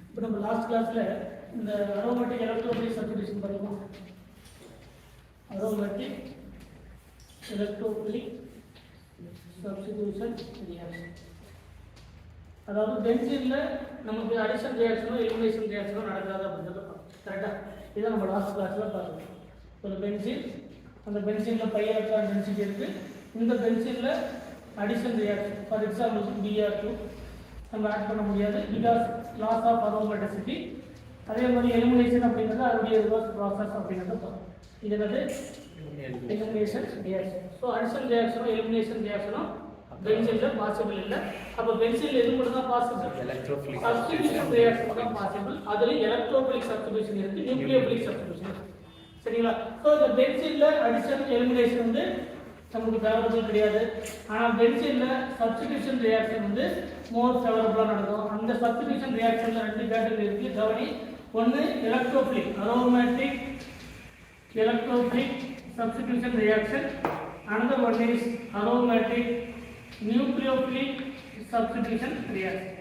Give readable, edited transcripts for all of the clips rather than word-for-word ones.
இப்போ நம்ம லாஸ்ட் கிளாஸில் இந்த அரோமேட்டிக் எலக்ட்ரோபிலிக் சப்ஸ்டிடியூஷன் படிப்போம். அரோமேட்டிக் எலக்ட்ரோபிலிக் சப்ஸ்டிடியூஷன் ரியாக்ஷன், அதாவது பென்சீனில் நமக்கு அடிஷன் ரியாக்ஷனோ எலிமினேஷன் ரியாக்ஷனோ நடக்காது அப்படின்றத கரெக்டாக இதை நம்ம லாஸ்ட் கிளாஸில் பார்க்கணும். ஒரு பென்சீன், அந்த பென்சீனில் பை எலக்ட்ரான் டென்சிட்டி இருக்குது. இந்த பென்சீனில் addition reaction for example Br2 நம்ம ஆட் பண்ண முடியாது, பிகாஸ் லாஸ் ஆஃப் அரோமேட்டிசிட்டி. அதே மாதிரி எலிமினேஷன் அப்படிங்கிறது அதனுடைய ரிவர்ஸ் ப்ராசஸ் அப்படிங்கிறத பார்க்கணும். இது என்னது எலிமினேஷன் ரியாக்ஷன். ஸோ அடிஷன் ரியாக்ஷனோ எலிமினேஷன் ரியாக்ஷனோ பென்சீனில் பாசிபிள் இல்லை. அப்போ பென்சீனில் எது மட்டும் தான் பாசிபிள்? சப்ஸ்டிடியூஷன் ரியாக்ஷன் தான் பாசிபிள். அதுலேயும் எலக்ட்ரோபிலிக் சப்ஸ்டிடியூஷன் இருக்குது, நியூக்ளியோபிலிக் சப்ஸ்டிடியூஷன் இருக்குது. சரிங்களா? ஸோ இந்த பென்சீனில் அடிஷன் எலிமினேஷன் வந்து நமக்கு ஃபேவரபிள் கிடையாது. ஆனால் பென்சீனில் சப்ஸ்டிடியூஷன் ரியாக்ஷன் வந்து மோர் ஃபேவரபுளாக நடக்கும். அந்த சப்ஸ்டிடியூஷன் ரியாக்ஷனில் ரெண்டு கேட்டகரி இருக்குது. கவனி, ஒன்று electrophilic aromatic electrophilic substitution reaction, another one is aromatic nucleophilic substitution reaction.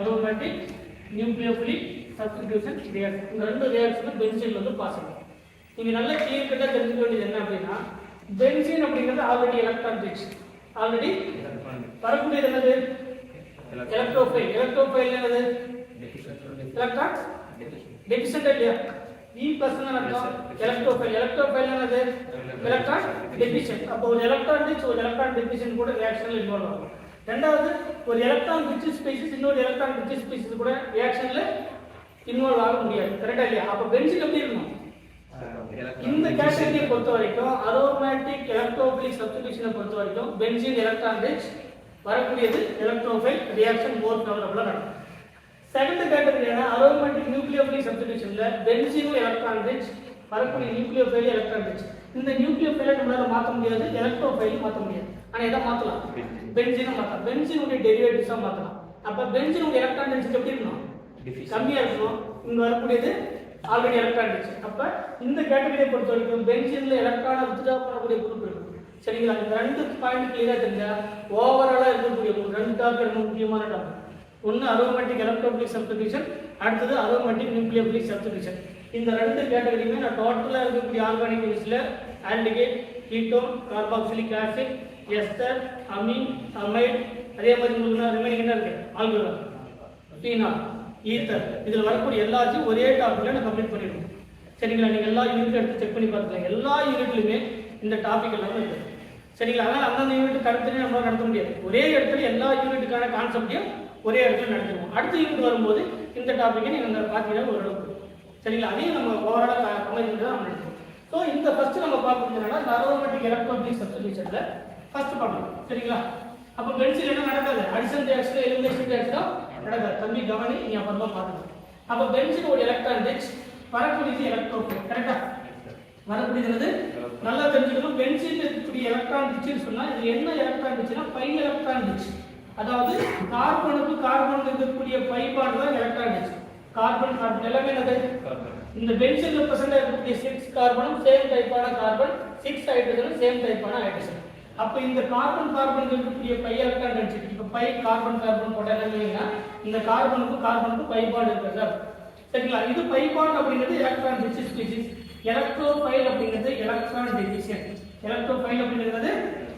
aromatic nucleophilic substitution reaction, இந்த ரெண்டு ரியாக்ஷனும் பென்சீன்ல வந்து பாசிபிள். நீங்க நல்ல கிளியர் கட்டா தெரிஞ்சுக்க வேண்டியது என்ன அப்படின்னா, பென்சீன் அப்படிங்கிறது ஆல்ரெடி எலக்ட்ரான் ரிச், ஆல்ரெடி வரக்கூடியது என்னது? எலக்ட்ரோஃபைல். எலக்ட்ரோஃபைல் என்னது? எலக்ட்ரான் டெபிசிட் இல்லையா? E plus ன்னு அர்த்தம் எலக்ட்ரோஃபைல். எலக்ட்ரோஃபைல் என்னது? Electron deficit. அப்போ ஒரு எலக்ட்ரான் ரிச் ஒரு எலக்ட்ரான் டெபிசிட் கூட ரியாக்ஷன்ல இன்வால்வ் ஆகும். ரெண்டாவது, ஒரு எலக்ட்ரான் ரிச் ஸ்பீசிஸ் இன்னொரு எலக்ட்ரான் ரிச் ஸ்பீசிஸ் கூட ரியாக்ஷன்ல இன்வால்வ் ஆக முடியாது. கரெக்டா இல்லையா? அப்போ பென்சீன் எப்படி இருக்கணும்? இந்த கேட்டகரியை பொறுத்த வரைக்கும் அரோமேட்டிக் எலக்ட்ரோபிலிக் சப்ஸ்டிடியூஷனை பொறுத்த வரைக்கும் பென்சீன் எலக்ட்ரான் ரிச், வரக்கூடியது எலக்ட்ரோஃபைல், ரியாக்ஷன் மோர் ஃபேவரபிளா நடக்கும். செகண்ட் கேட்டகரியான அரோமேட்டிக் நியூக்ளியோபிலிக் சப்ஸ்டிடியூஷன்ல பென்சீனும் எலக்ட்ரான் ரிச், வரக்கூடிய நியூக்ளியோஃபைல் எலக்ட்ரான் ரிச். இந்த நியூக்ளியோஃபைலை நம்மளால மாற்ற முடியாது, எலக்ட்ரோஃபைல் மாற்ற முடியாது. ஆனா எதை மாற்றலாம்? பென்சீனை மாற்றலாம், பென்சீனுடைய டெரிவேட்டிவ்ஸா மாற்றலாம். அப்ப பென்சீனுடைய எலக்ட்ரான் டென்சிட்டி எப்படி இருக்கணும்? கம்மியா இருக்கணும். இங்க வரக்கூடியது ஆல்ரெடி எலக்ட்ரான் ரிச். அப்ப இந்த கேட்டகரியை பொறுத்த வரைக்கும் பென்சீன்ல எலக்ட்ரானை வித்ட்ரா பண்ணக்கூடிய குரூப் இருக்கு. சரிங்களா? இந்த ரெண்டு பாயிண்ட் கிளியரா தெரிஞ்சா ஓவராலா இருக்கக்கூடிய ரெண்டு டாபிக் ரொம்ப முக்கியமான டாபிக். ஒன்று அரோமேட்டிக் எலக்ட்ரோபிலிக் சப்ஸ்டிடியூஷன், அடுத்தது அரோமேட்டிக் நியூக்ளியோபிலிக் சப்ஸ்டிடியூஷன். இந்த ரெண்டு கேட்டகரியுமே நான் டோட்டலாக இருக்கக்கூடிய ஆர்கானிக் யூனிட்ஸில் aldehyde, ketone, carboxylic acid, ester, amine, amide, அதே மாதிரி உங்களுக்கு ரிமைனிங் என்ன இருக்கு? ஆல்கஹால், ஃபீனால், ஈத்தர், இதில் வரக்கூடிய எல்லாத்தையும் ஒரே டாப்பிக்கில் நான் கம்ப்ளீட் பண்ணிடுவோம். சரிங்களா? நீங்கள் எல்லா யூனிட்டும் எடுத்து செக் பண்ணி பார்த்துக்கலாம். எல்லா யூனிட்லையுமே இந்த டாபிக் எல்லாமே இருக்குது. சரிங்களா? அதனால் அந்தந்த யூனிட் தனித்தனியாக நம்மளால் நடத்த முடியாது. ஒரே இடத்துல எல்லா யூனிட்டுக்கான கான்செப்டையும் ஒரே இடத்துல நடத்துவோம். அடுத்த யூனிட் வரும்போது இந்த டாப்பிக்கை நீங்கள் பார்த்தீங்கன்னா ஓரளவுக்கு. சரிங்களா? அதையும் நம்ம ஓவராலாக கமெண்ட் தான் நடத்துவோம். ஸோ இந்த ஃபர்ஸ்ட் நம்ம பார்க்கறதுனால இந்த அரோமேட்டிக் எலக்ட்ரோபிலிக் சப்ஸ்டிடியூஷனில் ஃபர்ஸ்ட் பார்க்கலாம். சரிங்களா? அப்போ பென்சீன் என்ன நடக்காது? அடிஷன் ரியாக்ஷன் எலிமினேஷன் ரியாக்ஷனோ நடக்காது. தம்பி கவனி, நீ அப்புறமா பார்க்கணும். அப்போ பென்சீன் ஒரு எலக்ட்ரான் ரிச், வரக்கூடியது எலக்ட்ரோஃபைல். கரெக்டா? வரக்கூடியது நல்லா தெரிஞ்சுக்கணும். பென்சீன் இருக்கக்கூடிய எலக்ட்ரான் ரிச்னு சொன்னா இது என்ன எலக்ட்ரான் ரிச்னா பை எலக்ட்ரான் ரிச். அதாவது கார்பனுக்கு கார்பன் இருக்கக்கூடிய பை பாண்ட் தான் எலக்ட்ரான் ரிச். கார்பன் கார்பன் எல்லாமே என்னது? இந்த பென்சீன்ல பிரசன்ட் இருக்கக்கூடிய 6 கார்பனும் சேம் டைப்பான கார்பன், 6 ஹைட்ரஜனும் சேம் டைப்பான ஹைட்ரஜன். அப்ப இந்த கார்பன் கார்பன் இருக்கக்கூடிய பை எலக்ட்ரான் டென்சிட்டி, இப்ப பை கார்பன் கார்பன் போட்டா என்னன்னா இந்த கார்பனுக்கும் கார்பனுக்கும் பை பாண்ட் இருக்கு சார். சரிங்களா? இது பை பாண்ட் அப்படிங்கிறது எலக்ட்ரான் ரிச் ஸ்பீசிஸ். எலக்ட்ரோஃபைல் அப்படிங்கிறது எலக்ட்ரான் டெபிசியன்ட். எலக்ட்ரோஃபைல் அப்படிங்கிறது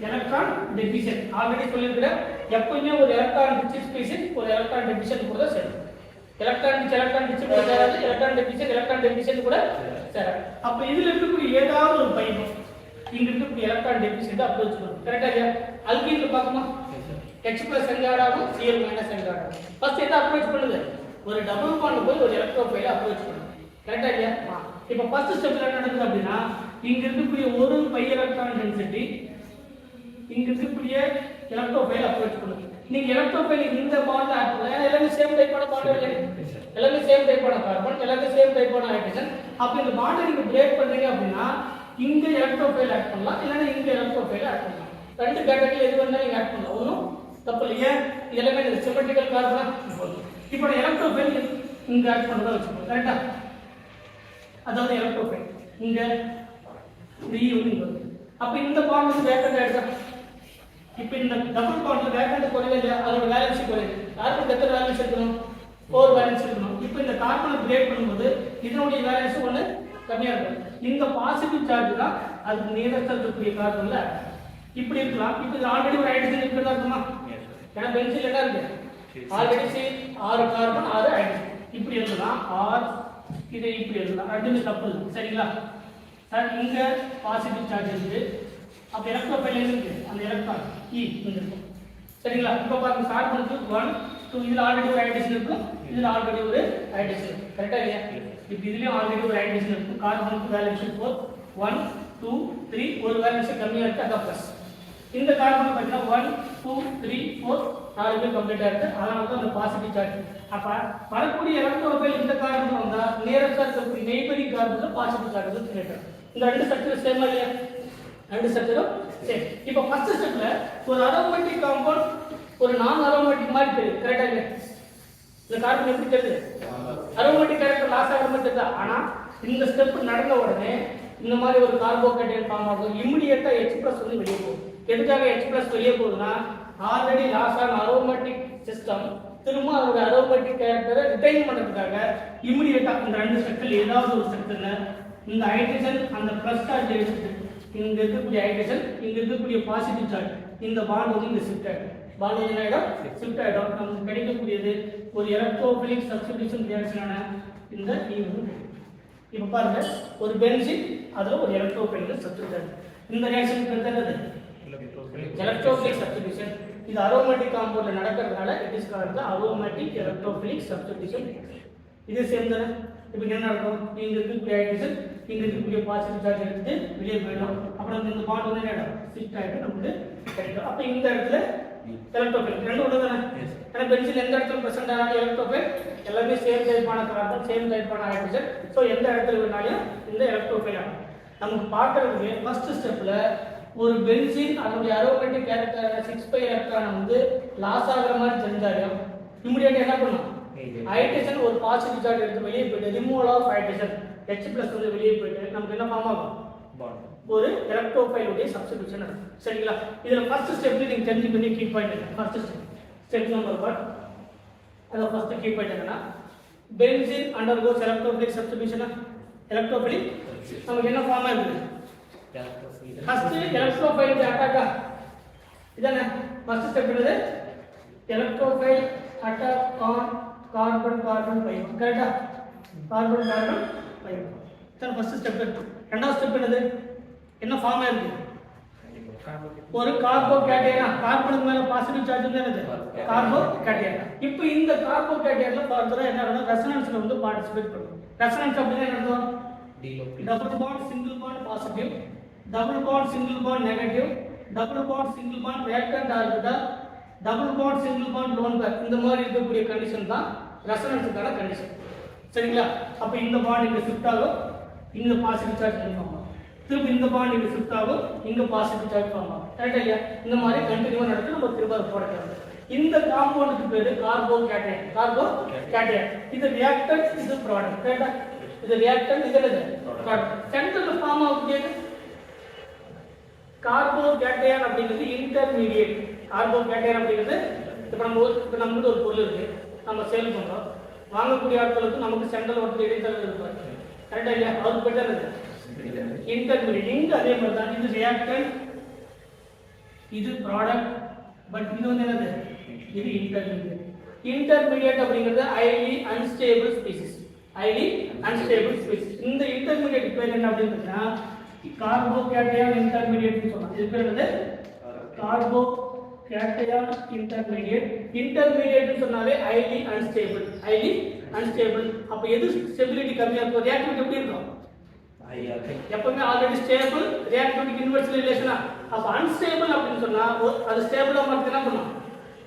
எலக்ட்ரான் டெபிசியன்ட். ஆல்ரெடி சொல்லியிருக்கிறேன், எப்பவுமே ஒரு எலக்ட்ரான் ரிச் ஸ்பீசிஸ் ஒரு எலக்ட்ரான் டெபிசியன்ட் கூட சேரும். எலக்ட்ரான் ரிச் கூட சேராது, எலக்ட்ரான் டெபிசியன்ட் கூட சேராது. அப்ப இதுல இருக்கக்கூடிய ஏதாவது ஒரு பை இங்க இருக்கக்கூடிய எலக்ட்ரான் டெபிசியன்ட் அப்ரோச் பண்ணும். கரெக்டா இல்லையா? அல்கீன்ல பார்க்கமா H+ எங்காடாகும், Cl- எங்காடாகும். ஃபர்ஸ்ட் என்ன அப்ரோச் பண்ணுது? ஒரு டபுள் பாண்ட் போய் ஒரு எலக்ட்ரோஃபைலை அப்ரோச் பண்ணுது. கரெக்டா இல்லையா? இப்போ ஃபர்ஸ்ட் ஸ்டெப்ல என்ன நடக்குது அப்படின்னா, இங்க இருக்கக்கூடிய ஒரு பை எலக்ட்ரான் டென்சிட்டி இங்க இருக்கக்கூடிய எலக்ட்ரோஃபைல் அப்ரோச் பண்ணுது. நீங்க எலக்ட்ரோஃபைல் இந்த பாண்ட் ஆட் பண்ணா எல்லாமே சேம் டைப்பான பாண்ட் இல்ல, எல்லாமே சேம் டைப்பான கார்பன், எல்லாமே சேம் டைப்பான ஹைட்ரஜன். அப்ப இந்த பாண்டை நீங்க பிரேக் பண்றீங்க அப்படின்னா இங்க எலக்ட்ரோஃபைல் ஆட் பண்ணலாம், இல்லனா இங்க எலக்ட்ரோஃபைல் ஆட் பண்ணலாம். ரெண்டு கேட்டகரி எது வேணா நீங்க ஆட் பண்ணலாம், ஒண்ணும் தப்பு இல்லையா? எல்லாமே சிமெட்ரிக்கல் கார்பன். இப்போ எலக்ட்ரோஃபைல் இங்க ஆட் பண்றதா வச்சுக்கோங்க. கரெக்ட்டா? அதாவது எலக்ட்ரோஃபைல் இங்க 3 வந்து இங்க. அப்ப இந்த பாண்ட் வந்து வேக்கன்ட் ஆயிடுச்சா? இப்போ இந்த டபுள் பாண்ட்ல வேகன்ட் குறையவே இல்லையா, அதோட வேலன்ஸ் குறையுது. கார்பன் எத்தனை வேலன்ஸ் இருக்கணும், 4 வேலன்ஸ் இருக்கணும். இப்போ இந்த கார்பனை பிரேக் பண்ணும்போது இதனுடைய வேலன்ஸ் ஒன்று கம்மியாக இருக்கும். இந்த பாசிட்டிவ் சார்ஜ் தான் அதுக்கு நியரஸ்ட் இருக்கக்கூடிய கார்பன்ல இப்படி இருக்கலாம். இப்போ இது ஆல்ரெடி ஒரு ஹைட்ரஜன் இருக்கிறதா இருக்குமா, ஏன்னா பென்சில் என்ன இருக்கு ஆல்ரெடி சி 6 கார்பன் 6 ஹைட்ரஜன் இப்படி எழுதலாம். ஆர் இதை இப்படி எழுதலாம், ரெண்டுமே தப்பு இல்லை சரிங்களா சார். இங்க பாசிட்டிவ் சார்ஜ் இருக்கு, அப்போ எலக்ட்ரோஃபைல் இருக்கு, அந்த எலக்ட்ரான் இ இங்க இருக்கும் சரிங்களா. இப்போ பாருங்க கார்பனுக்கு 1 2 இதுல ஆல்ரெடி ஒரு ஹைட்ரஜன் இருக்கும், இதுல ஆல்ரெடி ஒரு ஹைட்ரஜன் இருக்கும் கரெக்டா இல்லையா. இப்போ இதுலயும் ஆல்ரெடி ஒரு ஹைட்ரஜன் இருக்கும். கார்பனுக்கு வேலன்ஸ் 4 1 2 3 ஒரு வேலன்ஸ் கம்மியா இருக்கு, அதான் பிளஸ். இந்த கார்பன் பார்த்தீங்கன்னா 1 2 3 4 நாலுமே கம்ப்ளீட்டா இருக்கு, அதனால தான் அந்த பாசிட்டிவ் சார்ஜ். அப்ப வரக்கூடிய எலக்ட்ரோஃபைல் இந்த கார்பன் வந்தா நியரஸ்டா இருக்கக்கூடிய நெய்பரிங் கார்பன்ல பாசிட்டிவ் சார்ஜ் கிரியேட் ஆகும். இந்த ரெண்டு ஸ்ட்ரக்சர் சேமா இல்லையா, ரெண்டு ஸ்ட்ரக்சரும் சேம். இப்போ ஃபர்ஸ்ட் ஸ்டெப்ல ஒரு அரோமேட்டிக் காம்பவுண்ட் ஒரு நான் அரோமேட்டிக் மாதிரி தெரியுது கரெக்டா இல்லையா. இந்த கார்பன் எப்படி தெரியுது, அரோமேட்டிக் கேரக்டர் லாஸ் ஆகிற மாதிரி தெரியுதா. ஆனா இந்த ஸ்டெப் நடந்த உடனே இந்த மாதிரி ஒரு கார்போகேட்டையன் ஃபார்ம் ஆகும், இமிடியேட்டா H+ வந்து வெளியே போகும். எதுக்காக H+ வெளியே போகுதுன்னா ஆல்ரெடி லாஸ் ஆன அரோமேட்டிக் சிஸ்டம் திரும்ப அதோட அரோமேட்டிக் கேரக்டரை ரிட்டைன் பண்றதுக்காக இமிடியேட்டா இந்த ரெண்டு ஸ்ட்ரக்சர் ஏதாவது ஒரு ஸ்ட்ரக்சர்ல இந்த ஹைட்ரஜன் அந்த ப்ளஸ் சார்ஜ் எடுத்துட்டு இங்க இருக்கக்கூடிய ஹைட்ரஜன் இங்க இருக்கக்கூடிய பாசிட்டிவ் சார்ஜ் இந்த பாண்ட் வந்து இங்க ஷிஃப்ட் ஆயிடும். பாண்ட் வந்து என்ன ஆயிடும், ஷிஃப்ட் ஆயிடும். நமக்கு கிடைக்கக்கூடியது ஒரு எலக்ட்ரோஃபிலிக் சப்ஸ்டிடியூஷன் ரியாக்ஷனான இந்த E வந்து. இப்போ பாருங்க ஒரு பென்சீன் அதுல ஒரு எலக்ட்ரோஃபிலிக் சப்ஸ்டிடியூஷன். இந்த ரியாக்ஷன் பேர் என்னது, எலக்ட்ரோஃபிலிக் சப்ஸ்டிடியூஷன். இது அரோமேட்டிக் காம்பவுண்ட்ல நடக்கிறதுனால it is called the aromatic electrophilic substitution. இது சேம் தானே. இப்போ என்ன நடக்கும், இங்க இருக்கக்கூடிய ஹைட்ரஜன் இங்க இருக்கக்கூடிய பாசிட்டிவ் சார்ஜ் எடுத்து வெளியே போயிடும். அப்புறம் இந்த பாண்ட் வந்து என்ன ஷிஃப்ட் ஆயிட்டு நமக்கு கிடைக்கும். அப்ப இந்த இடத்துல எலக்ட்ரோஃபைல் ரெண்டு ஒன்று தானே. ஏன்னா பென்சில் எந்த இடத்துல பிரசன்ட் ஆனாலும் எலக்ட்ரோஃபைல் எல்லாமே சேம் டைப்பான கார்பன் சேம் டைப்பான ஹைட்ரஜன். ஸோ எந்த இடத்துல வேணாலும் இந்த எலக்ட்ரோஃபைல் ஆகும். நமக்கு பார்க்கறதுக்கு ஃபர்ஸ்ட் ஸ்டெப்ல ஒரு பென்சீன் அதனுடைய அரோமேட்டிக் கேரக்டரான 6π எலக்ட்ரானை வந்து லாஸ் ஆகிற மாதிரி தெரிஞ்சாலும் இமிடியேட்டா என்ன பண்ணும், ஹைட்ரஜன் ஒரு பாசிட்டிவ் சார்ஜ் எடுத்து வெளியே போயிட்டு ரிமூவல் ஆஃப் ஹைட்ரஜன் H+ வந்து வெளியே போயிட்டு நமக்கு என்ன ஃபார்ம் ஆகும், ஒரு எலக்ட்ரோஃபைல் உடைய சப்ஸ்டிடியூஷன் நடக்கும் சரிங்களா. இதுல ஃபர்ஸ்ட் ஸ்டெப் நீங்க தெரிஞ்சு பண்ணி key point first step number 1. அத ஃபர்ஸ்ட் கீ பாயிண்ட் என்னன்னா benzene undergoes electrophilic substitution. Electrophilic நமக்கு என்ன ஃபார்ம் ஆகுது, ஃபர்ஸ்ட் எலக்ட்ரோஃபைல் அட்டாக்கா இதானே ஃபர்ஸ்ட் ஸ்டெப். என்னது electrophile attack on carbon carbon pi கரெக்ட்டா, கார்பன் கார்பன் பைப் தான் ஃபர்ஸ்ட் ஸ்டெப். ரெண்டாவது ஸ்டெப் என்னது, என்ன ஃபார்ம் ஆயிருக்கு, ஒரு கார்போகேட்டையனா. கார்பனுக்கு மேல பாசிட்டிவ் சார்ஜ் வந்து என்னது கார்போகேட்டையன். இப்போ இந்த கார்போகேட்டையன்ல ஃபர்தரா என்ன ஆகும், ரெசோனன்ஸ்ல வந்து பார்ட்டிசிபேட் பண்ணும். ரெசோனன்ஸ் அப்படினா என்ன அர்த்தம், double bond single bond positive, double bond single bond negative, double bond single bond reactant orbital, double bond single bond lone pair, இந்த மாதிரி இருக்கக்கூடிய கண்டிஷன் தான் ரெசோனன்ஸுக்கான கண்டிஷன் சரிங்களா. அப்ப இந்த பாண்ட் இங்க ஷிஃப்ட் ஆகும், இங்க பாசிட்டிவ் சார்ஜ் ஃபார்ம் ஆகும். திரும்ப இந்த பாண்ட் இங்க ஷிஃப்ட் ஆகும், இங்க பாசிட்டிவ் சார்ஜ் ஃபார்ம் ஆகும் கரெக்ட்டா இல்லையா. இந்த மாதிரி கண்டினியூவா நடந்து நம்ம திரும்ப போடலாம். இந்த காம்பவுண்டுக்கு பேரு கார்போகேட்டையன். கார்போகேட்டையன் இது ரியாக்டன்ட், இது ப்ராடக்ட் கரெக்ட்டா. இது ரியாக்டன்ட், இது என்னது ப்ராடக்ட். சென்டர்ல ஃபார்ம் ஆகுது கார்போகேட்டையன் அப்படிங்கிறது இன்டர்மீடியேட். கார்போகேட்டையன் அப்படிங்கிறது இப்போ நமக்கு ஒரு பொருள் இருக்கு, நம்ம சேல் பண்றோம், வாங்கக்கூடிய ஆட்களுக்கு நமக்கு சென்ட்ரல் ஒருத்தர் இடைத்தரகர் இருப்பார் கரெக்டா இல்லையா. அவருக்கு பேர் என்னது இன்டர்மீடியேட். இங்க அதே மாதிரி தான் இது ரியாக்டன்ட், இது ப்ராடக்ட், பட் இது வந்து என்னது இது இன்டர்மீடியேட். இன்டர்மீடியேட் அப்படிங்கிறது highly unstable species. Highly unstable species. இந்த இன்டர்மீடியேட் பேர் என்ன அப்படின்னு பார்த்தீங்கன்னா கார்போகேட்டையன் இன்டர்மீடியேட் சொல்றாங்க. இது பேர் என்னது கார்போகேட்டையன் இன்டர்மீடியேட். இன்டர்மீடியேட் சொன்னாலே ஹைலி அன்ஸ்டேபிள். Highly unstable. அப்ப எது ஸ்டெபிலிட்டி கம்மியா இருக்கும், ரியாக்டிவிட்டி எப்படி இருக்கும், எப்பவுமே ஆல்ரெடி ஸ்டேபிள், ரியாக்டிவிட்டி இன்வெர்ஸ்ல ரிலேஷனா. அப்ப அன்ஸ்டேபிள் அப்படின்னு சொன்னா அது ஸ்டேபிளா மார்க் என்ன பண்ணும்,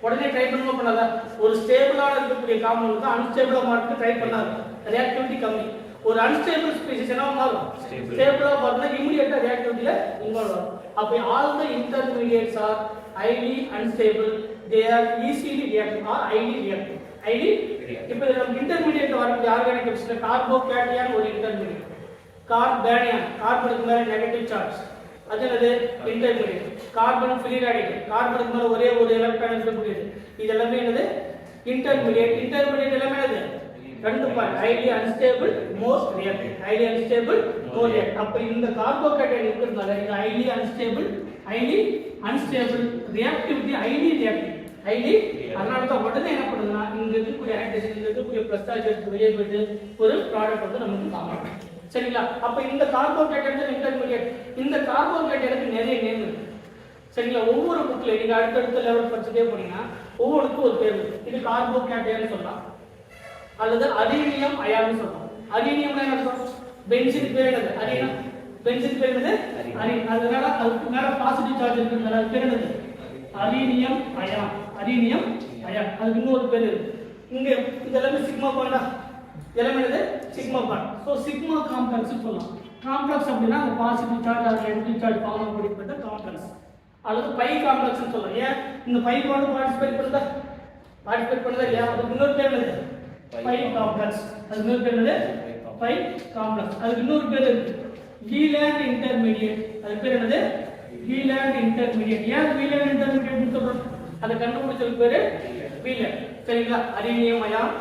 உடனே ட்ரை பண்ணுமா பண்ணாதா. ஒரு ஸ்டேபிளான இருக்கக்கூடிய காம்பவுண்ட் தான் அன்ஸ்டேபிளா மார்க் ட்ரை பண்ணாது, ரியாக்டிவிட்டி கம்மி. ஒரு அன்ஸ்டேபிள் ஸ்பீசிஸ் என்ன மாறும், ஸ்டேபிளா மாறினா இமிடியேட்டா ரியாக்டிவிட்டில இன்வால்வ் ஆகும். அப்ப all the intermediates are highly unstable, they are easily reactive or highly reactive. highly இப்போ நம்ம இன்டர்மீடியேட் வரக்கூடிய ஆர்கானிக் கெமிஸ்ட்ரியில கார்போகேட்டையன் ஒரு இன்டர்மீடியேட், கார்பேனியன் கார்பனுக்கு மேல நெகட்டிவ் சார்ஜ், அது என்னது இன்டர்மீடியட். கார்பன் ஃப்ரீ ரேடிக்கல், கார்பனுக்கு மேல ஒரே ஒரு எலக்ட்ரான் இருக்கக்கூடியது, இது எல்லாமே என்னது இன்டர்மீடியட். இன்டர்மீடியட் எல்லாமே என்னது ரெண்டு point, highly unstable more reactive, highly unstable more reactive. அப்ப இந்த கார்போகேட்டைன் இருக்கிறதுனால இது highly unstable reactivity highly reactive, highly. அதனால தான் உடனே என்ன பண்ணுதுன்னா இங்க இருக்கக்கூடிய ஹைட்ரஜன், இங்க இருக்கக்கூடிய பிளஸ் சார்ஜ் எடுத்து வெளியே போயிட்டு ஒரு ப்ராடக்ட் வந்து நமக்கு காணும். சரிங்களா? அப்ப இந்த கார்போகேட்டைன் இன்டர்மீடியட். இந்த கார்போகேட்டைனுக்கு நிறைய நேம் இருக்கு. சரிங்களா? ஒவ்வொரு புக்ல நீங்க அடுத்தடுத்த லெவல் படிச்சுட்டே போனீங்கன்னா ஒவ்வொருக்கும் ஒரு பேர் இருக்கு. இது கார்போகேட்டைன் சொல்லலாம், அல்லது அலீனியம் அயான் சொல்லலாம். அலீனியம்னா என்ன அர்த்தம்? பென்சின் பேர் என்னது? அலீனம். பென்சின் பேர் என்னது? அலீன். அதனால அதுக்கு மேல பாசிட்டிவ் சார்ஜ் இருக்குனால அது பேர் என்னது? அலீனியம் அயான். அலீனியம் அயான். அதுக்கு இன்னொரு பேர் இருக்கு. இங்க இதெல்லாம் சிக்மா பாண்டா, இதெல்லாம் என்னது sigma bond. So sigma complex சொல்லலாம். காம்ப்ளெக்ஸ் அப்படினா அந்த பாசிட்டிவ் சார்ஜ் அது நெகட்டிவ் சார்ஜ் ஃபார்ம் பண்ணக்கூடிய காம்ப்ளெக்ஸ், அல்லது பை காம்ப்ளெக்ஸ் சொல்லலாம். ஏன் இந்த பை பாண்ட் பார்ட்டிசிபேட் பண்ணுதா இல்லையா? அதுக்கு இன்னொரு பேர் என்னது? Pi complex. அது இன்னொரு பேர் என்னது? Pi complex. அதுக்கு இன்னொரு பேர் இருக்கு, வீலேண்ட் இன்டர்மீடியட். அது பேர் என்னது? Wheland intermediate. ஏன் வீலேண்ட் இன்டர்மீடியட் சொல்றோம்? அதை கண்டுபிடிச்சதுக்கு பேரு வீலேண்ட். சரிங்களா? அலீனியம் அயான்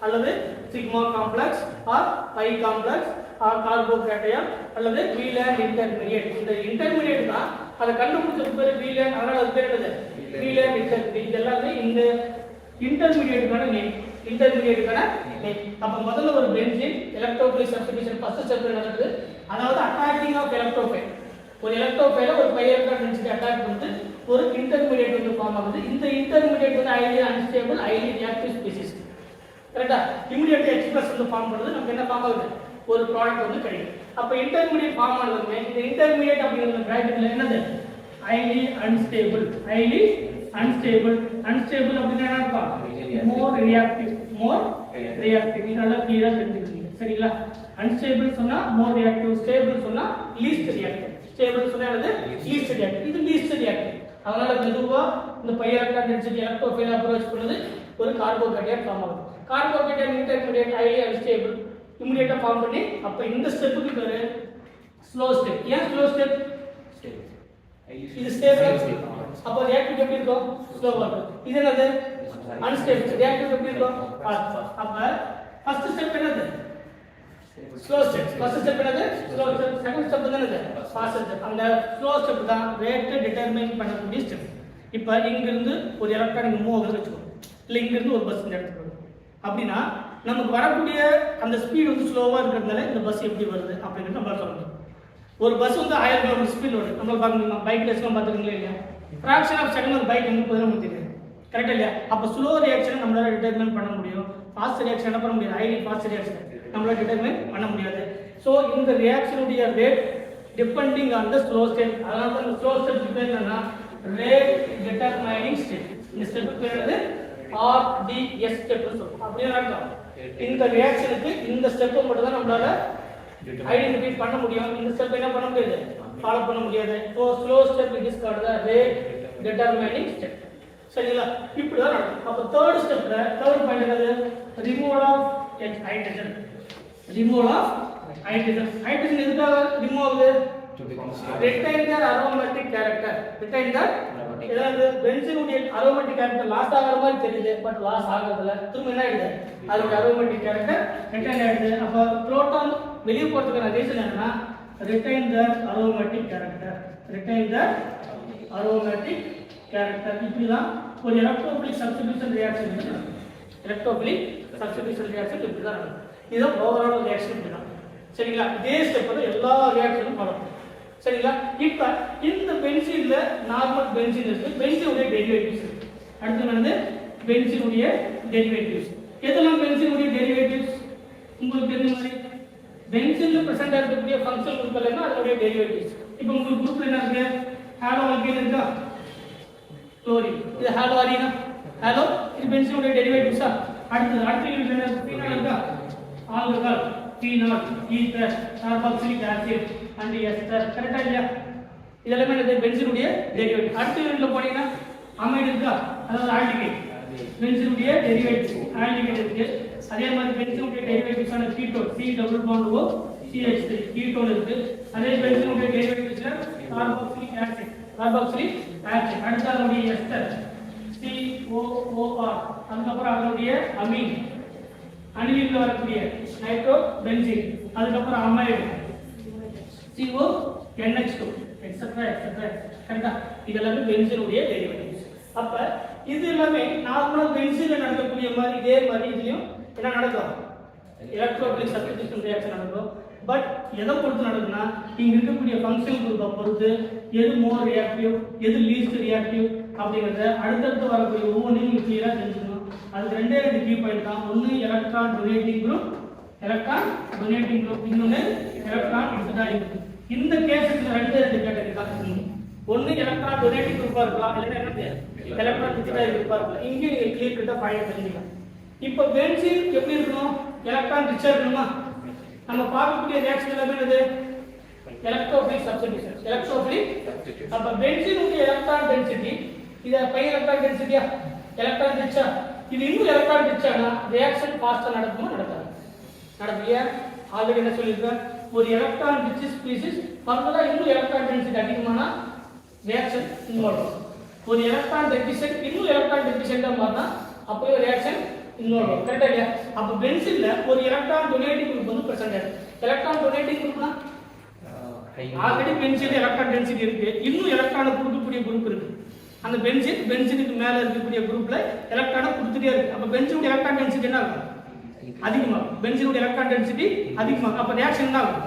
அல்லது sigma complex or pi complex or carbocation அல்லது வீலேண்ட் இன்டர்மீடியட். இந்த இன்டர்மீடியட் தான் அதை கண்டுபிடிச்சதுக்கு பேரு வீலேண்ட். அதனால அது பேர் என்னது? Wheland intermediate. இதெல்லாம் இந்த இன்டர்மீடியட்டுக்கான நேம். இன்டர்மீடியட்டுக்கான நேம். அப்ப முதல்ல ஒரு benzene electrophilic substitution first step நடக்குது. அதாவது அட்டாக்கிங் ஆஃப் எலக்ட்ரோஃபைல். ஒரு எலக்ட்ரோஃபைல ஒரு பை எலக்ட்ரான் டென்சிட்டி அட்டாக் வந்து ஒரு இன்டர்மீடியட் வந்து ஃபார்ம் ஆகுது. இந்த இன்டர்மீடியட் வந்து highly unstable highly reactive species. கரெக்ட்டா? இமிடியேட் எக்ஸ்பிரஸ் வந்து ஃபார்ம் பண்ணுது. நமக்கு என்ன ஃபார்ம் ஆகுது? ஒரு ப்ராடக்ட் வந்து கிடைக்கும். அப்ப இன்டர்மீடியட் ஃபார்ம் ஆனதுமே இந்த இன்டர்மீடியட் அப்படிங்கற பிராக்கெட்ல என்னது? Highly unstable. Highly unstable. Unstable அப்படினா என்ன அர்த்தம்? More reactive. இதனால கிளியரா தெரிஞ்சுக்கணும். சரிங்களா? அன்ஸ்டேபிள் சொன்னா மோர் ரியாக்டிவ், ஸ்டேபிள் சொன்னா லீஸ்ட் ரியாக்டிவ். ஸ்டேபிள் சொன்னா என்னது? Least reactive. இது லீஸ்ட் ரியாக்டிவ். அதனால மெதுவா இந்த pi electron density electrophile approach பண்ணுது, ஒரு கார்போகேட்டைன் ஃபார்ம் ஆகுது. கார்போகேட்டைன் இன்டர்மீடியட் ஹைலி அன்ஸ்டேபிள் இமிடியேட்டா ஃபார்ம் பண்ணி அப்ப இந்த ஸ்டெப்புக்கு பேரு ஸ்லோ ஸ்டெப். ஏன் ஸ்லோ ஸ்டெப்? இது ஸ்டேபிள். அப்ப ரியாக்டிவ் எப்படி இருக்கும்? ஸ்லோவா இருக்கும். இது என்னது? அன்ஸ்டேபிள். ரியாக்டிவ் எப்படி இருக்கும்? ஃபாஸ்ட். அப்ப ஃபர்ஸ்ட் ஸ்டெப் என்னது? Slow step. ஃபர்ஸ்ட் ஸ்டெப் என்னது? Slow step. செகண்ட் ஸ்டெப் என்னது? Fast step. அந்த ஸ்லோ ஸ்டெப் தான் ரேட் டிட்டர்மைன் பண்ணக்கூடிய ஸ்டெப். இப்போ இங்க இருந்து ஒரு எலக்ட்ரான் மூவ் ஆகுதுன்னு வெச்சுக்கோ, இல்ல இங்க இருந்து ஒரு பஸ் இந்த இடத்துக்கு வருது அப்படினா நமக்கு வரக்கூடிய அந்த ஸ்பீட் வந்து ஸ்லோவா இருக்கிறதுனால இந்த பஸ் எப்படி வருது அப்படிங்கறது நம்ம சொல்லணும். ஒரு பஸ் வந்து 1000 km ஸ்பீட்ல வருது. நம்ம பாருங்க பைக் ரேஸ்லாம் பாத்துறீங்களா இல்லையா? fraction of second ஒரு பைக் வந்து போயிட முடியுது. கரெக்ட்டா இல்லையா? அப்ப ஸ்லோ ரியாக்ஷன் நம்மளால டிட்டர்மைன் பண்ண முடியும். ஃபாஸ்ட் ரியாக்ஷன் என்ன பண்ண முடியாது? ஹைலி ஃபாஸ்ட் ரியாக்ஷன் நம்மளால டிட்டர்மைன் பண்ண முடியாது. சோ இந்த ரியாக்ஷனுடைய rate depending on the slow step. அதனால தான் இந்த ஸ்லோ ஸ்டெப் பேர் என்னன்னா ரேட் டிட்டர்மைனிங் ஸ்டெப். இந்த ஸ்டெப் பேர் என்னது? RDS ஸ்டெப் சொல்றோம். அப்படியே அர்த்தம். இந்த ரியாக்ஷனுக்கு இந்த ஸ்டெப் மட்டும் தான் நம்மளால ஐடென்டிஃபை பண்ண முடியும். இந்த ஸ்டெப் என்ன பண்ண முடியாது? ஃபாலோ பண்ண முடியாது. So slow step is called the rate determining step. சரிங்களா? இப்படி தான் நடக்கும். அப்ப தேர்ட் ஸ்டெப்ல தேர்ட் பாயிண்ட் என்னது? Removal of hydrogen. Removal of hydrogen. Hydrogen எதுக்காக ரிமூவ் ஆகுது? retain their aromatic character. retain their ஏதாவது பென்சீனுடைய aromatic character லாஸ் ஆகுற மாதிரி தெரியுது, பட் லாஸ் ஆகுறதுல திரும்ப என்ன ஆயிடுது? அதோட aromatic character retain ஆயிடுது. அப்ப புரோட்டான் வெளிய போறதுக்கான ரீசன் என்னன்னா retain their aromatic character. retain their aromatic character. இப்படிதான் ஒரு எலக்ட்ரோஃபிலிக் சப்ஸ்டிடியூஷன் ரியாக்ஷன் நடக்கும். எலக்ட்ரோஃபிலிக் சப்ஸ்டிடியூஷன் ரியாக்ஷன் இப்படி தான் நடக்கும். இது ஓவரால் ரியாக்ஷன் இப்படி தான். சரிங்களா? இதே ஸ்டெப் வந்து எல்லா ரியாக்ஷனும் நடக்கும். சரிங்களா? இப்ப இந்த பென்சீன்ல நார்மல் பென்சீன் இருக்கு, பென்சீனுடைய டெரிவேட்டிவ்ஸ் இருக்கு. அடுத்து வந்து பென்சீனுடைய டெரிவேட்டிவ்ஸ். எதெல்லாம் பென்சீனுடைய டெரிவேட்டிவ்ஸ்? உங்களுக்கு தெரிஞ்ச மாதிரி பென்சீன்ல பிரசன்ட் இருக்கக்கூடிய ஃபங்க்ஷனல் குரூப் எல்லாம் அதோட டெரிவேட்டிவ்ஸ். இப்போ உங்களுக்கு குரூப்ல என்ன இருக்கு? ஹாலோ ஆல்கேன் இருக்கா? குளோரின். இது ஹாலோ அரீனா. ஹாலோ இது பென்சீனுடைய டெரிவேட்டிவ்ஸா? அடுத்து என்ன ஃபீனால் இருக்கா? Alcohol, phenol, ether, carboxylic acid and ester. கரெக்ட்டா இல்லையா? இதெல்லாம் என்னது? பென்சீனுடைய டெரிவேட்டிவ். அடுத்த யூனிட்ல போனீங்கன்னா அமைடு இருக்கா? அதாவது ஆல்டிகைட். பென்சீனுடைய டெரிவேட்டிவ் ஆல்டிகைட் இருக்கு. அதே மாதிரி பென்சீனுடைய டெரிவேட்டிவ்ஸான ketone, C double bond O CH3 ketone இருக்கு. அதே பென்சீனுடைய டெரிவேட்டிவ்ஸ்ல கார்பாக்சிலிக் ஆசிட் அடுத்து அதனுடைய எஸ்டர் COOR அதுக்கப்புறம் அதனுடைய அமீன் அணிலில் வரக்கூடிய நைட்ரோ பென்சீன் அதுக்கப்புறம் அமைடு CONH2 எக்ஸெட்ரா கரெக்டா இதெல்லாம் பென்சீனுடைய டெரிவேட்டிவ்ஸ். அப்ப இது எல்லாமே நார்மலா பென்சீன்ல நடக்கக்கூடிய மாதிரி இதே மாதிரி இதுலயும் என்ன நடக்கும் எலக்ட்ரோபிலிக் சப்ஸ்டிடியூஷன் ரியாக்ஷன் நடக்கும். பட் எதை பொறுத்து நடக்குன்னா இங்க இருக்கக்கூடிய ஃபங்க்ஷன் குரூப்பை பொறுத்து எது மோர் ரியாக்டிவ் எது லீஸ்ட் ரியாக்டிவ் அப்படிங்கறத அடுத்தடுத்து வரக்கூடிய ஒவ்வொன்றையும் நீங்க கிளியரா தெரிஞ்சுக்கணும். அதுக்கு ரெண்டே கீ பாயிண்ட் தான். ஒன்னு எலக்ட்ரான் டொனேட்டிங் குரூப் இன்னொன்னு எலக்ட்ரான் வித்ட்ராயிங் குரூப். இந்த கேஸுக்கு ரெண்டு கேட்டகரி தான். ஒன்னு எலக்ட்ரான் டொனேட்டிங் குரூப்பா இருக்கலாம் இல்லைன்னா என்னது எலக்ட்ரான் வித்ட்ராயிங் குரூப்பா இருக்கலாம். இங்கே நீங்க கிளியர் கட்டா பாயிண்ட் தெரிஞ்சுக்கலாம். இப்போ பென்சீன் எப்படி இருக்கணும் எலக்ட்ரான் ரிச்சா இருக்கணுமா? நம்ம பார்க்கக்கூடிய ரியாக்ஷன் எல்லாமே என்னது எலக்ட்ரோஃபிலிக் சப்ஸ்டிடியூஷன். அப்ப பென்சீனுடைய எலக்ட்ரான் டென்சிட்டி இத பை எலக்ட்ரான் டென்சிட்டியா எலக்ட்ரான் ரிச்சா இது இன்னும் எலக்ட்ரான் ரிச்சானா ரியாக்ஷன் ஃபாஸ்டா நடக்குமா நடக்காது? நடக்கலையா? ஆல்ரெடி என்ன சொல்லியிருக்கேன் ஒரு எலக்ட்ரான் ரிச் ஸ்பீசிஸ் ஃபர்தரா இன்னும் எலக்ட்ரான் டென்சிட்டி அதிகமானா ரியாக்ஷன் இன்வால்வ் ஆகும். ஒரு எலக்ட்ரான் டெபிசிட் இன்னும் எலக்ட்ரான் டெபிசிட்டா மாறினா அப்போ ரியாக்ஷன் இன்வால்வ் ஆகும். கரெக்டா இல்லையா? அப்ப பென்சீன்ல ஒரு எலக்ட்ரான் டொனேட்டிங் குரூப் வந்து பிரசன்ட் ஆயிடும். எலக்ட்ரான் டொனேட்டிங் குரூப்னா ஆல்ரெடி பென்சீன்ல எலக்ட்ரான் டென்சிட்டி இருக்கு, இன்னும் எலக்ட்ரானை கொடுக்கக்கூடிய குரூப் இருக்கு. அந்த பென்சீனுக்கு மேல இருக்கக்கூடிய குரூப்ல எலக்ட்ரானை கொடுத்துட்டே இருக்கு. அப்ப பென்சீனோட எலக்ட்ரான் டென்சிட்டி என்ன ஆகும் அதிகமாகும். பென்சீனோட எலக்ட்ரான் டென்சிட்டி அதிகமாகும். அப்ப ரியாக்ஷன் என்ன ஆகும்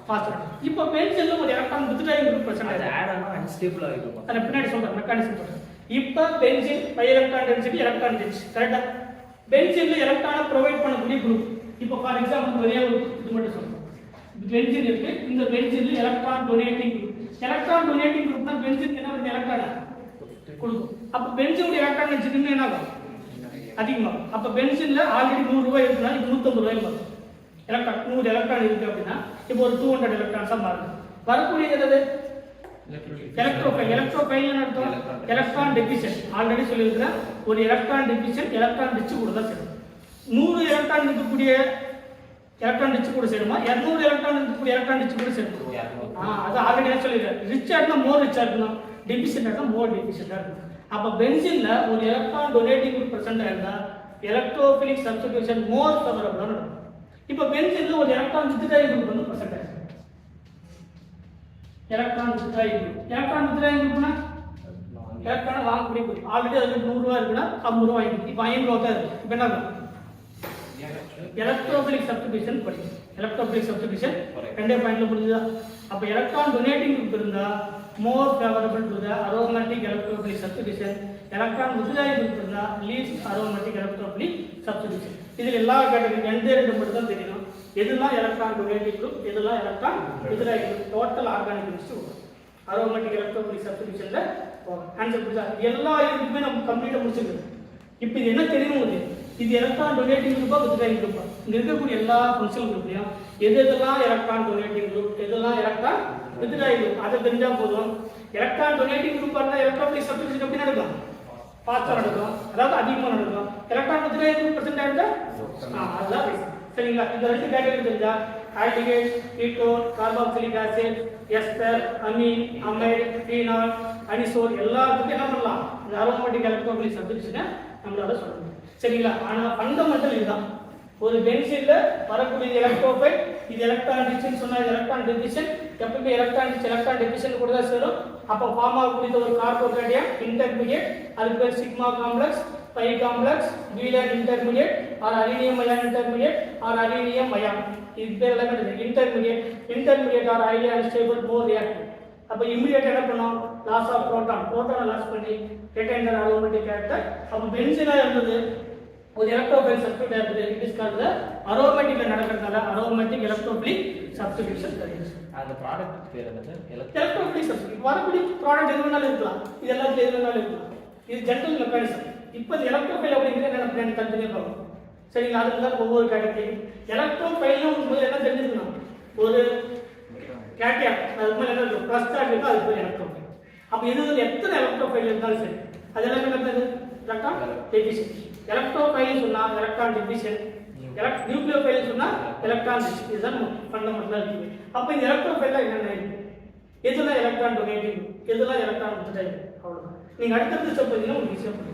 ஃபாஸ்டா. இப்போ பென்சீன்ல ஒரு எலக்ட்ரான் வித்ட்ராயிங் குரூப் பிரசன்ட் ஆயிடும். ஆட் ஆனா அன்ஸ்டேபிள் ஆயிடும். அத பின்னாடி சொல்றேன் மெக்கானிசம் சொல்றேன். இப்போ benzene pi electron density electron rich கரெக்ட்டா? பென்சீன்ல எலக்ட்ரானை ப்ரொவைட் பண்ணக்கூடிய குரூப். இப்போ ஃபார் எக்ஸாம்பிள் ஒரே ஒரு இது மட்டும் சொல்றேன். பென்சீன் இருக்கு, இந்த பென்சீன்ல electron donating group. Electron donating குரூப்னா பென்சீன் என்ன பண்ணுது எலக்ட்ரானை கொடுக்கும். அப்ப பென்சீனோட எலக்ட்ரான் டென்சிட்டி என்ன ஆகும் அதிகமாகும். அப்ப பென்சீன்ல ஆல்ரெடி 100 ரூபாய் இருக்குன்னா இது 150 ரூபாய் மாறும். எலக்ட்ரான் 100 எலக்ட்ரான் இருக்கு அப்படின்னா இப்போ ஒரு 200 எலக்ட்ரான்ஸா மாறுது. வரக்கூடிய என்னது எலக்ட்ரோஃபைல். எலக்ட்ரோஃபைல் என்ன அர்த்தம் எலக்ட்ரான் டெபிசிட். ஆல்ரெடி சொல்லியிருக்கிறேன் ஒரு எலக்ட்ரான் டெபிசிட் எலக்ட்ரான் ரிச் கூட தான் சேரும். 100 எலக்ட்ரான் இருக்கக்கூடிய எலக்ட்ரான் ரிச் கூட சேருமா 200 எலக்ட்ரான் இருக்கக்கூடிய எலக்ட்ரான் ரிச் கூட சேரும். அது ஆல்ரெடி என்ன சொல்லியிருக்கேன் ரிச்சா இருந்தா மோர் ரிச்சா இருக்கணும், டெபிசிட் இருந்தா மோர் டெபிசிட்டா இருக்கும். அப்ப பென்சீன்ல ஒரு எலக்ட்ரான் டொனேட்டிங் குரூப் பிரசன்ட் ஆயிருந்தா எலக்ட்ரோஃபிலிக் சப்ஸ்டிடியூஷன் மோர் ஃபேவரபிளா நடக்கும். இப்ப பென்சீன்ல ஒரு எலக்ட்ரான் வித்ட்ராயிங் குரூப் வந்து பிரசன்ட் ஆயிருக்கு. எலக்ட்ரான் வித்ட்ராயிங் குரூப்னா எலக்ட்ரான் வாங்கக்கூடிய குரூப். ஆல்ரெடி அதுக்கு 100 ரூபாய் இருக்குன்னா 50 ரூபாய் வாங்கிட்டு இப்போ 50 ரூபாய் தான் இருக்கு. இப்போ என்ன ஆகும் எலக்ட்ரோஃபிலிக் சப்ஸ்டிடியூஷன் படிக்கும். எலக்ட்ரோஃபிலிக் சப்ஸ்டிடியூஷன் ரெண்டே பாயிண்ட்ல புரியுதா? அப்ப எலக்ட்ரான் டொனேட்டிங் குரூப் இருந்தா more favorable to the aromatic electrophilic substitution. electron withdrawing group இருந்தா least aromatic electrophilic substitution. இதில் எல்லா கேட்டகரி எந்த ரெண்டு மட்டும் தான் தெரியணும். எதெல்லாம் எலக்ட்ரான் டொனேட்டிங் குரூப் எதெல்லாம் electron withdrawing group total organic chemistry aromatic electrophilic சப்ஸ்டிடியூஷன்ல ஆன்சர் புரியுதா? எல்லா இதுக்குமே நம்ம கம்ப்ளீட்டா முடிச்சிருக்கோம். இப்போ இது என்ன தெரியணும் உங்களுக்கு இது எலக்ட்ரான் டொனேட்டிங் குரூப்பா வித்ட்ராயிங் குரூப்பா? இங்க இருக்கக்கூடிய எல்லா ஃபங்க்ஷனல் குரூப்லயும் எதெல்லாம் எலக்ட்ரான் டொனேட்டிங் குரூப் எதெல்லாம் எலக்ட்ரான் வித்ட்ராயிங் குரூப் அதை தெரிஞ்சா போதும். எலக்ட்ரான் டொனேட்டிங் குரூப்பா இருந்தா எலக்ட்ரோஃபிலிக் சப்ஸ்டிடியூஷன் எப்படி நடக்கும் ஃபாஸ்டா நடக்கும், அதாவது அதிகமா நடக்கும். எலக்ட்ரான் வித்ட்ராயிங் குரூப் பிரசன்ட் ஆயிருந்தா அதுதான் சரிங்களா? இந்த ரெண்டு கேட்டகரி தெரிஞ்சா aldehyde, ketone, carboxylic acid, ester, amine, amide, phenol, anisole எல்லாத்துக்கும் என்ன பண்ணலாம் இந்த அரோமேட்டிக் எலக்ட்ரோஃபிலிக் சப்ஸ்டிடியூஷனை நம்மளால சொல்ல முடியும். சரிங்களா? ஆனா ஃபண்டமெண்டல் இதுதான். ஒரு பென்சீன்ல வரக்கூடிய எலக்ட்ரோஃபைல் இது எலக்ட்ரான் ரிச் சொன்னா எலக்ட்ரான் டெபிசிட் எப்பவுமே எலக்ட்ரான் ரிச் எலக்ட்ரான் டெபிசிட் கூட தான் சேரும். அப்ப ஃபார்ம் ஆகக்கூடிய ஒரு கார்போகேட்டியன் இன்டர்மீடியேட் அதுக்கு பேர் சிக்மா காம்ப்ளெக்ஸ், பை காம்ப்ளெக்ஸ், பியூட்டான் intermediate or arenium ion intermediate or arenium ion. இது பேர் எல்லாமே intermediate are highly unstable more reactive. அப்ப இமிடியேட் என்ன பண்ணோம் லாஸ் ஆஃப் புரோட்டானை லாஸ் பண்ணி ரிட்டைன் தி அரோமேட்டிக் கேரக்டர். அப்ப பென்சீனா இருந்தது ஒரு எலக்ட்ரோஃபைல் சப்ஸ்டிடியூட் ஆகுது. இட் இஸ் கால்ட் தி அரோமேட்டிக்ல நடக்கிறதால அரோமேட்டிக் எலக்ட்ரோஃபிலிக் சப்ஸ்டிடியூஷன் தெரியுது. அந்த ப்ராடக்ட் பேர் என்னது எலக்ட்ரோஃபிலிக் சப்ஸ்டிடியூட். வரக்கூடிய ப்ராடக்ட் எது வேணாலும் இருக்கலாம், இது எல்லாத்துல எது வேணாலும் இருக்கலாம். இது ஜெனரல் மெக்கானிசம். இப்போ எலக்ட்ரோஃபைல் அப்படிங்கிறது என்ன பிராண்ட் தனித்தனியா பார்க்கணும். சரிங்களா? அதுக்கு தான் ஒவ்வொரு கேட்டகரி எலக்ட்ரோஃபைல்னு முதல்ல என்ன தெரிஞ்சுக்கணும் ஒரு கேட்டியான் அதுக்கு மேல என்ன ப்ளஸ் சார்ஜ் இருக்கோ அது பேர் எலக்ட்ரோஃபைல். அப்ப இது எத்தனை எலக்ட்ரோஃபைல் இருந்தாலும் சரி அது எல்லாமே என்னது எலக்ட்ரான் டெபிசிட். எலக்ட்ரோஃபைல் சொன்னா எலக்ட்ரான் டெபிசிட், நியூக்ளியோஃபைல் சொன்னா எலக்ட்ரான் ரிச். இதுதான் ஃபண்டமெண்டலா இருக்கு. அப்ப இந்த எலக்ட்ரோஃபைல்ல என்னென்ன இருக்கு எதெல்லாம் எலக்ட்ரான் டொனேட்டிங், எதெல்லாம் எலக்ட்ரான் கொடுத்துட்டாங்க, அவ்வளோதான். நீங்கள் அடுத்தடுத்து ஸ்டெப் பார்த்தீங்கன்னா உங்களுக்கு விஷயம்